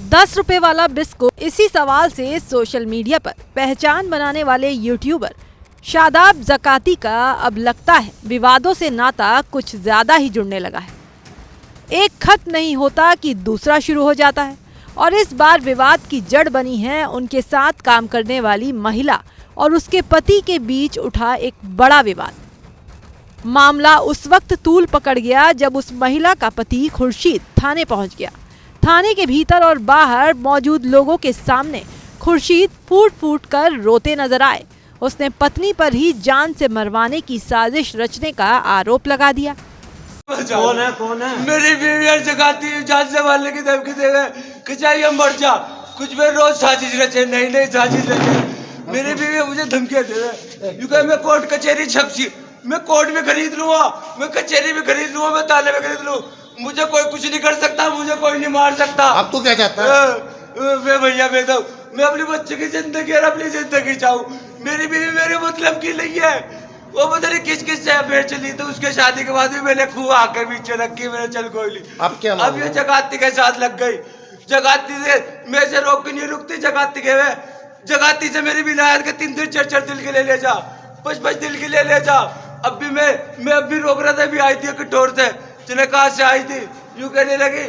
₹10 वाला बिस्कुट। इसी सवाल से सोशल मीडिया पर पहचान बनाने वाले यूट्यूबर शादाब ज़काती का अब लगता है विवादों से नाता कुछ ज्यादा ही जुड़ने लगा है। एक खत्म नहीं होता कि दूसरा शुरू हो जाता है और इस बार विवाद की जड़ बनी है उनके साथ काम करने वाली महिला और उसके पति के बीच उठा एक बड़ा विवाद। मामला उस वक्त तूल पकड़ गया जब उस महिला का पति खुर्शीद थाने पहुंच गया। थाने के भीतर और बाहर मौजूद लोगों के सामने खुर्शीद फूट फूट कर रोते नजर आए। उसने पत्नी पर ही जान से मरवाने की साजिश रचने का आरोप लगा दिया। कौन है? मेरी बीवी जगाती जान से मारने की धमकी दे रहे कि चाहिए मर जा, कुछ भी रोज साजिश रचे, नई साजिश रचे। मेरी बीवी मुझे धमकियां दे रहे, यूं कहे मैं कोर्ट कचहरी छपसी, मैं कोर्ट में खरीद लूंगा, मैं कचहरी में खरीद लूंगा, मैं ताले में खरीद लूं, मुझे कोई कुछ नहीं कर सकता, मुझे कोई नहीं मार सकता। अब तू क्या चाहता है? मैं भैया मैं अपनी बच्चे की जिंदगी और अपनी जिंदगी चाहूँ। मेरी बीवी मेरे मतलब की नहीं है, वो पता नहीं किस से अफेयर चली, तो उसके शादी के बाद भी मैंने खूब आकर पीछे रखी, मैंने चल कोई ली। अब ये जगाती के साथ लग गई। जगाती से मैं से रोक के नहीं रुकती, जगाती के वे जगाती से मेरी विलायत के 3 4 दिल के ले जा, 5 दिल के ले जा। अब भी मैं अब भी रोक रहा था, भी आई थी कटोर से, जिन्हें कहा से आई थी, यूं कहने लगी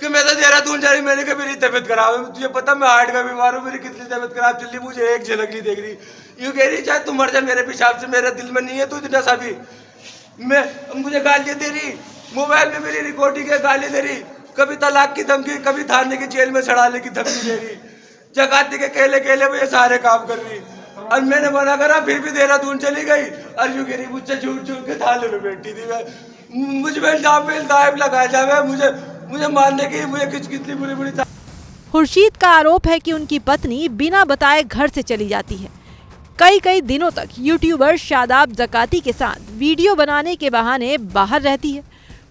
कि मैं तो देहरादून जा रही। मैंने कहा मेरी तबीयत खराब है, तुझे पता मैं हार्ट का बीमार हूँ, मेरी कितनी तबीयत खराब चल रही, मुझे एक झलक नहीं देख रही। यूं कह रही चाहे तू मर जा, मेरे पेशाब से मेरे दिल में नहीं है तू इतना सा भी। मैं मुझे गालियाँ दे रही, मोबाइल में मेरी रिकॉर्डिंग है, गाली दे रही, कभी तलाक की धमकी, कभी थाने की जेल में चढ़ाने की धमकी दे रही। जगाती के केले में ये सारे काम कर रही, और मैंने मना करा फिर भी देहरादून चली गई। और यूं कह रही मुझसे झूठ के थाने में बैठी थी। मुझ में इल्जाम लगाया जाए, मुझे मानने की मुझे कितनी बुरी खुर्शीद का आरोप है कि उनकी पत्नी बिना बताए घर से चली जाती है। कई दिनों तक यूट्यूबर शादाब ज़काती के साथ वीडियो बनाने के बहाने बाहर रहती है।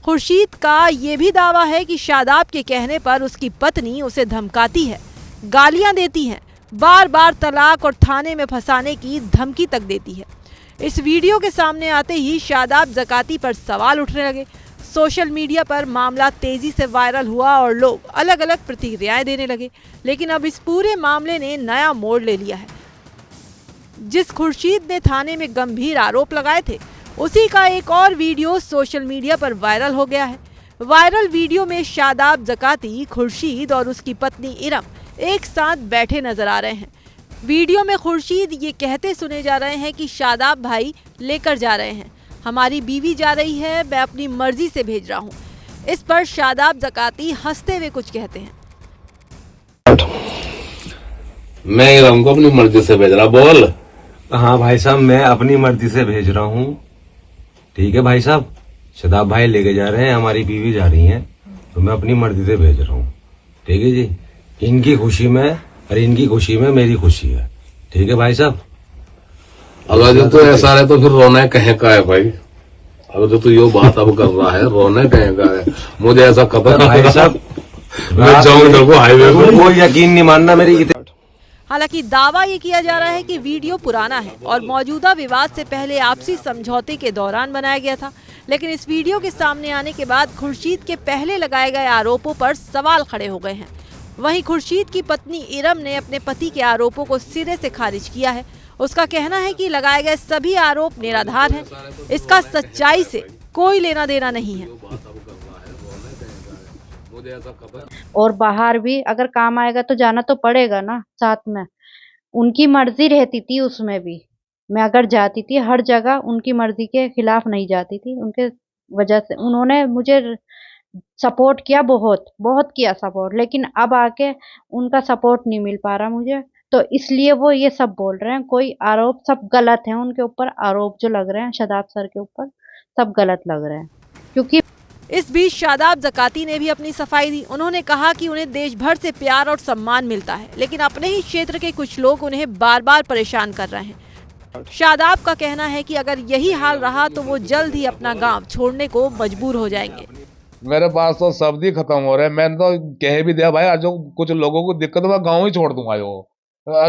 खुर्शीद का ये भी दावा है कि शादाब के कहने पर उसकी पत्नी उसे धमकाती है, गालियां देती है, बार तलाक और थाने में फंसाने की धमकी तक देती है। इस वीडियो के सामने आते ही शादाब ज़काती पर सवाल उठने लगे। सोशल मीडिया पर मामला तेजी से वायरल हुआ और लोग अलग अलग प्रतिक्रियाएं देने लगे। लेकिन अब इस पूरे मामले ने नया मोड़ ले लिया है। जिस खुर्शीद ने थाने में गंभीर आरोप लगाए थे, उसी का एक और वीडियो सोशल मीडिया पर वायरल हो गया है। वायरल वीडियो में शादाब ज़काती, खुर्शीद और उसकी पत्नी इरम एक साथ बैठे नजर आ रहे हैं। वीडियो में खुर्शीद ये कहते सुने जा रहे हैं कि शादाब भाई लेकर जा रहे हैं, हमारी बीवी जा रही है, मैं अपनी मर्जी से भेज रहा हूँ। इस पर शादाब ज़काती हंसते हुए कुछ कहते हैं। मैं इरम को अपनी मर्जी से भेज रहा। बोल। हाँ भाई साहब, मैं अपनी मर्जी से भेज रहा हूँ। ठीक है भाई साहब, शादाब भाई लेके जा रहे हैं, हमारी बीवी जा रही है, तो मैं अपनी मर्जी से भेज रहा हूँ। ठीक है जी, इनकी खुशी में और इनकी खुशी में मेरी खुशी है। ठीक है भाई साहब। अगर जो तो ऐसा है तो फिर रोना कहीं का है भाई? अगर जो तो ये बात अब कर रहा है, रोना कहीं का है? मुझे ऐसा खबर भाई साहब मैं जाऊंगा हाईवे पे, वो यकीन नहीं मानना मेरी। हालांकि दावा ये किया जा रहा है कि वीडियो पुराना है और मौजूदा विवाद से पहले आपसी समझौते के दौरान बनाया गया था। लेकिन इस वीडियो के सामने आने के बाद खुर्शीद के पहले लगाए गए आरोपों पर सवाल खड़े हो गए हैं। वहीं खुर्शीद की पत्नी इरम ने अपने पति के आरोपों को सिरे से खारिज किया है। उसका कहना है कि लगाए गए सभी आरोप निराधार हैं, इसका सच्चाई से कोई लेना देना नहीं है। और बाहर भी अगर काम आएगा तो जाना तो पड़ेगा ना साथ में। उनकी मर्जी रहती थी, उसमें भी मैं अगर जाती थी हर जगह उनकी मर्जी के खिलाफ नहीं जाती थी। उनके वजह से उन्होंने मुझे सपोर्ट किया, बहुत किया सपोर्ट, लेकिन अब आके उनका सपोर्ट नहीं मिल पा रहा मुझे, तो इसलिए वो ये सब बोल रहे हैं। कोई आरोप सब गलत है, उनके ऊपर आरोप जो लग रहे हैं शादाब सर के ऊपर सब गलत लग रहे हैं। क्योंकि इस बीच शादाब ज़काती ने भी अपनी सफाई दी। उन्होंने कहा कि उन्हें देश भर से प्यार और सम्मान मिलता है, लेकिन अपने ही क्षेत्र के कुछ लोग उन्हें बार परेशान कर रहे हैं। शादाब का कहना है कि अगर यही हाल रहा तो वो जल्द ही अपना गांव छोड़ने को मजबूर हो जाएंगे। मेरे पास तो शब्द ही खत्म हो रहे हैं। मैंने तो कह भी दिया भाई, आज जो कुछ लोगों को दिक्कत है मैं गाँव ही छोड़ दूंगा।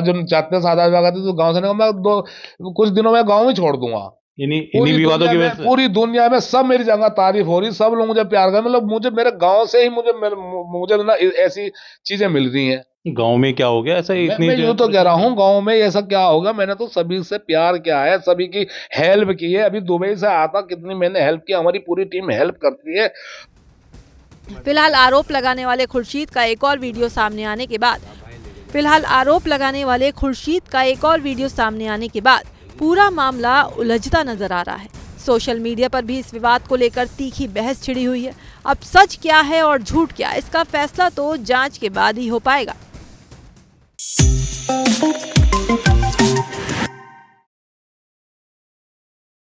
जो चाहते सादा तो गाँव से नहीं, मैं कुछ दिनों में गाँव ही छोड़ दूंगा। इन्हीं विवादों की वजह से पूरी दुनिया में सब मेरी जगह तारीफ हो रही, सब लोग मुझे प्यार कर, मतलब मुझे मेरे गांव से ही मुझे ना ऐसी चीजें मिल रही हैं। गांव में क्या हो गया ऐसा? मैं यूं तो कह रहा हूँ, गांव में ऐसा क्या होगा, मैंने तो सभी से प्यार किया है, सभी की हेल्प की है। अभी दुबई से आता कितनी मैंने हेल्प की, हमारी पूरी टीम हेल्प करती है। फिलहाल आरोप लगाने वाले खुर्शीद का एक और वीडियो सामने आने के बाद पूरा मामला उलझता नजर आ रहा है। सोशल मीडिया पर भी इस विवाद को लेकर तीखी बहस छिड़ी हुई है। अब सच क्या है और झूठ क्या, इसका फैसला तो जांच के बाद ही हो पाएगा।